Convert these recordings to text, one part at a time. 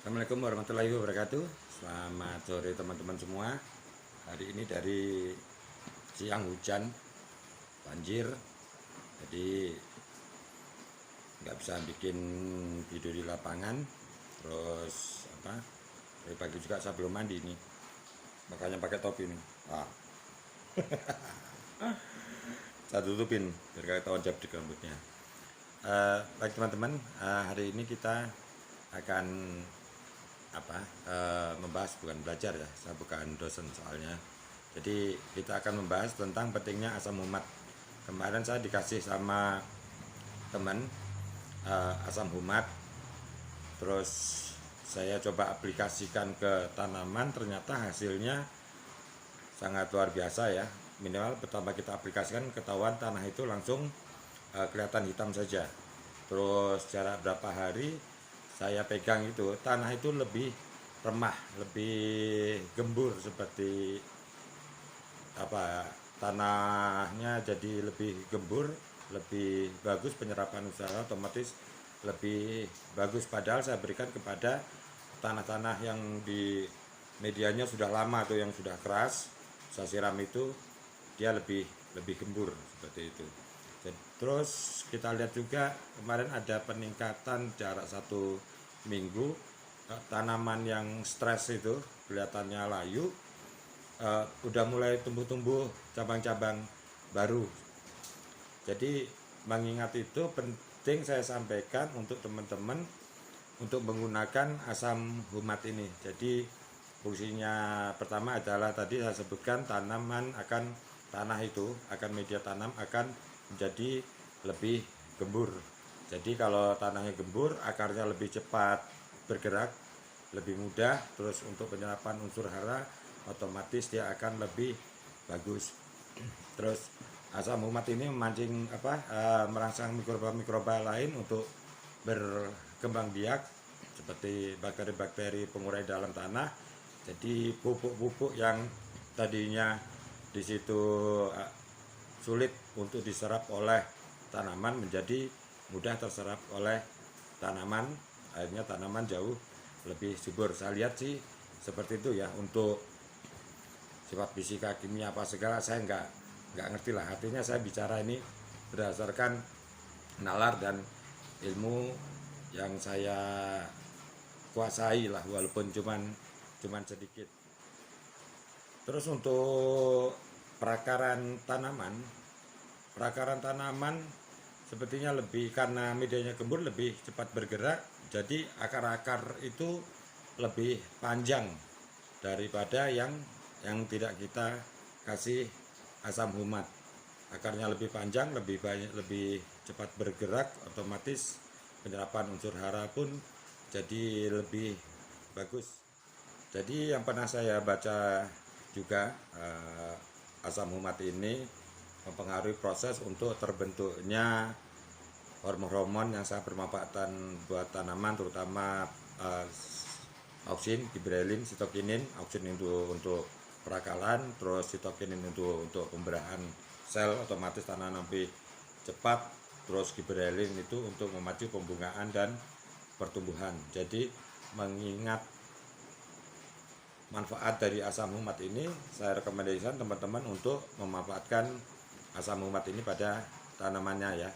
Assalamualaikum warahmatullahi wabarakatuh. Selamat sore teman-teman semua. Hari ini dari siang hujan, banjir, jadi nggak bisa bikin video di lapangan. Terus dari pagi juga saya belum mandi nih, makanya pakai topi nih. Saya tutupin biar kalian tahu jab di rambutnya. Baik teman-teman, hari ini kita akan membahas, bukan belajar ya, saya bukan dosen soalnya. Jadi kita akan membahas tentang pentingnya asam humat. Kemarin saya dikasih sama teman asam humat, terus saya coba aplikasikan ke tanaman, ternyata hasilnya sangat luar biasa ya. Minimal pertama kita aplikasikan, ketahuan tanah itu langsung kelihatan hitam saja. Terus jarak berapa hari saya pegang itu, tanah itu lebih remah, lebih gembur, seperti tanahnya jadi lebih gembur, lebih bagus penyerapan usaha, otomatis lebih bagus. Padahal saya berikan kepada tanah-tanah yang di medianya sudah lama atau yang sudah keras, saya siram itu dia lebih gembur seperti itu. Terus kita lihat juga kemarin ada peningkatan jarak 1 minggu. Tanaman yang stres itu kelihatannya layu, udah mulai tumbuh-tumbuh cabang-cabang baru. Jadi mengingat itu penting saya sampaikan untuk teman-teman untuk menggunakan asam humat ini. Jadi fungsinya pertama adalah tadi saya sebutkan, tanah itu akan media tanam akan menjadi lebih gembur. Jadi kalau tanahnya gembur, akarnya lebih cepat bergerak, lebih mudah. Terus untuk penyerapan unsur hara otomatis dia akan lebih bagus. Terus asam humat ini memancing merangsang mikroba-mikroba lain untuk berkembang biak, seperti bakteri-bakteri pengurai dalam tanah. Jadi pupuk-pupuk yang tadinya di situ sulit untuk diserap oleh tanaman menjadi mudah terserap oleh tanaman, akhirnya tanaman jauh lebih subur. Saya lihat sih seperti itu ya. Untuk sifat fisika, kimia apa segala saya nggak ngerti lah, artinya saya bicara ini berdasarkan nalar dan ilmu yang saya kuasai lah, walaupun cuman sedikit. Terus untuk perakaran tanaman sepertinya lebih, karena medianya gembur, lebih cepat bergerak, jadi akar-akar itu lebih panjang daripada yang tidak kita kasih asam humat. Akarnya lebih panjang, lebih banyak, lebih cepat bergerak, otomatis penyerapan unsur hara pun jadi lebih bagus. Jadi yang pernah saya baca juga, asam humat ini mempengaruhi proses untuk terbentuknya hormon-hormon yang sangat bermanfaat buat tanaman, terutama auksin, giberelin, sitokinin. Auksin itu untuk perakalan, terus sitokinin untuk pemberahan sel, otomatis tanaman lebih cepat. Terus giberelin itu untuk memacu pembungaan dan pertumbuhan. Jadi mengingat manfaat dari asam humat ini, saya rekomendasikan teman-teman untuk memanfaatkan asam humat ini pada tanamannya ya.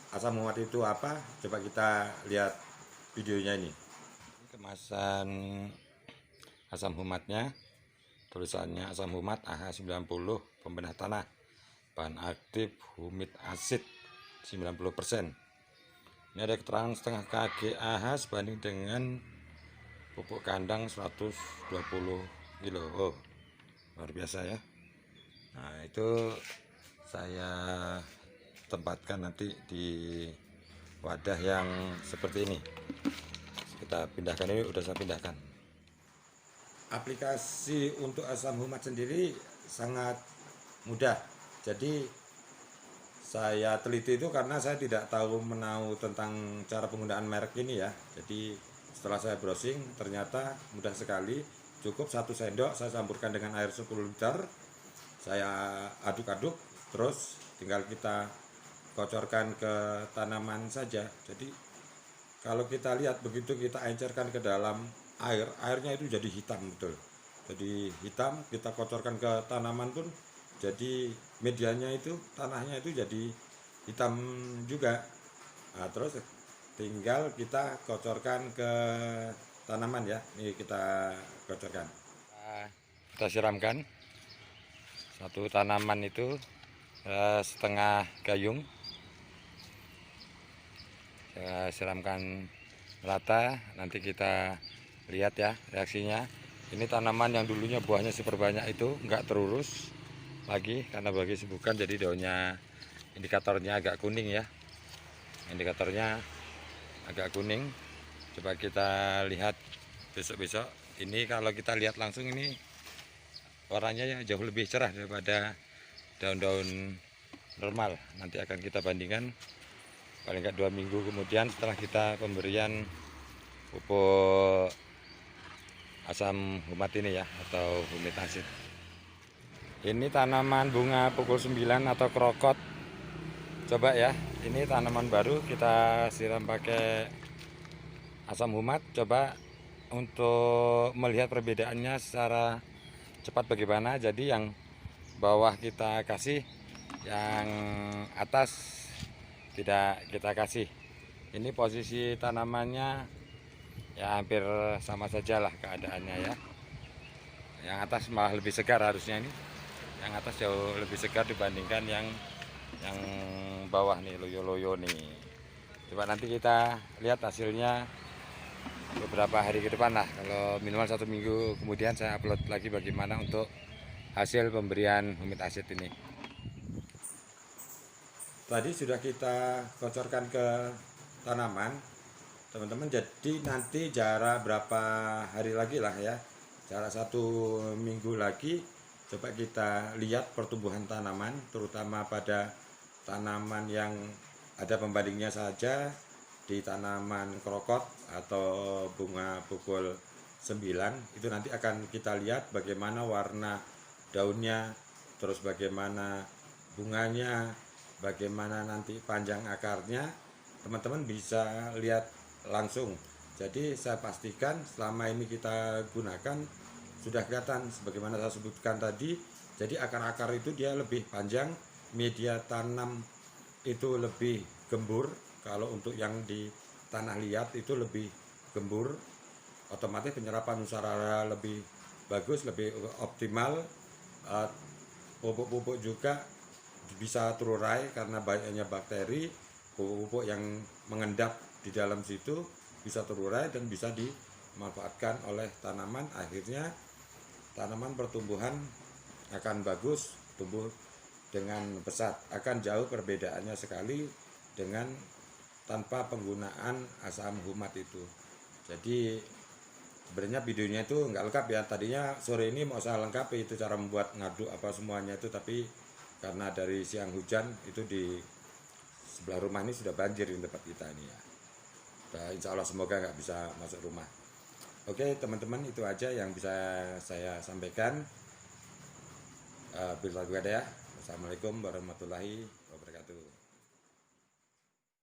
Asam humat itu apa? Coba kita lihat videonya ini. Kemasan asam humatnya, tulisannya asam humat AH90 pembedah tanah, bahan aktif humid acid 90%. Ini ada keterangan setengah kg AH sebanding dengan pupuk kandang 120 kilo. Oh, luar biasa ya. Nah, itu saya tempatkan nanti di wadah yang seperti ini. Kita pindahkan, ini udah saya pindahkan. Aplikasi untuk asam humat sendiri sangat mudah. Jadi saya teliti itu karena saya tidak tahu menahu tentang cara penggunaan merek ini ya. Jadi setelah saya browsing, ternyata mudah sekali. Cukup 1 sendok saya campurkan dengan air 10 liter, saya aduk-aduk, terus tinggal kita kocorkan ke tanaman saja. Jadi kalau kita lihat begitu kita encerkan ke dalam air, airnya itu jadi hitam betul. Jadi hitam, kita kotorkan ke tanaman pun jadi medianya itu, tanahnya itu jadi hitam juga. Nah, terus tinggal kita kocorkan ke tanaman ya. Ini kita kocorkan. Kita siramkan satu tanaman itu setengah gayung. Saya siramkan rata, nanti kita lihat ya reaksinya. Ini tanaman yang dulunya buahnya super banyak itu nggak terurus lagi karena bagi sibukan, jadi daunnya indikatornya agak kuning ya. Indikatornya agak kuning. Coba kita lihat besok-besok. Ini kalau kita lihat langsung ini warnanya jauh lebih cerah daripada daun-daun normal. Nanti akan kita bandingkan paling nggak 2 minggu kemudian setelah kita pemberian pupuk asam humat ini ya, atau humid asid. Ini tanaman bunga pukul 9 atau krokot. Coba ya, ini tanaman baru kita siram pakai asam humat. Coba untuk melihat perbedaannya secara cepat bagaimana. Jadi yang bawah kita kasih, yang atas tidak kita kasih. Ini posisi tanamannya ya hampir sama saja lah keadaannya ya. Yang atas malah lebih segar harusnya ini. Yang atas jauh lebih segar dibandingkan yang bawah nih, loyo-loyo nih. Coba nanti kita lihat hasilnya beberapa hari ke depan lah. Kalau minimal 1 minggu kemudian saya upload lagi bagaimana untuk hasil pemberian humid asid ini. Tadi sudah kita kocorkan ke tanaman teman-teman, jadi nanti jarak berapa hari lagi lah ya, jarak 1 minggu lagi, coba kita lihat pertumbuhan tanaman, terutama pada tanaman yang ada pembandingnya saja. Di tanaman krokot atau bunga pukul 9 itu nanti akan kita lihat bagaimana warna daunnya, terus bagaimana bunganya, bagaimana nanti panjang akarnya, teman-teman bisa lihat langsung. Jadi saya pastikan selama ini kita gunakan sudah kelihatan sebagaimana saya sebutkan tadi. Jadi akar-akar itu dia lebih panjang, media tanam itu lebih gembur. Kalau untuk yang di tanah liat itu lebih gembur, otomatis penyerapan unsara lebih bagus, lebih optimal. Pupuk-pupuk juga bisa terurai karena banyaknya bakteri. Pupuk-pupuk yang mengendap di dalam situ bisa terurai dan bisa dimanfaatkan oleh tanaman. Akhirnya tanaman pertumbuhan akan bagus, tumbuh dengan pesat. Akan jauh perbedaannya sekali dengan tanpa penggunaan asam humat itu. Jadi sebenarnya videonya itu nggak lengkap ya. Tadinya sore ini mau saya lengkapi itu cara membuat ngaduk apa semuanya itu, tapi karena dari siang hujan itu di sebelah rumah ini sudah banjir di tempat kita ini ya. Dan insya Allah semoga nggak bisa masuk rumah. Oke teman-teman, itu aja yang bisa saya sampaikan. Bila ada ya. Assalamualaikum warahmatullahi wabarakatuh.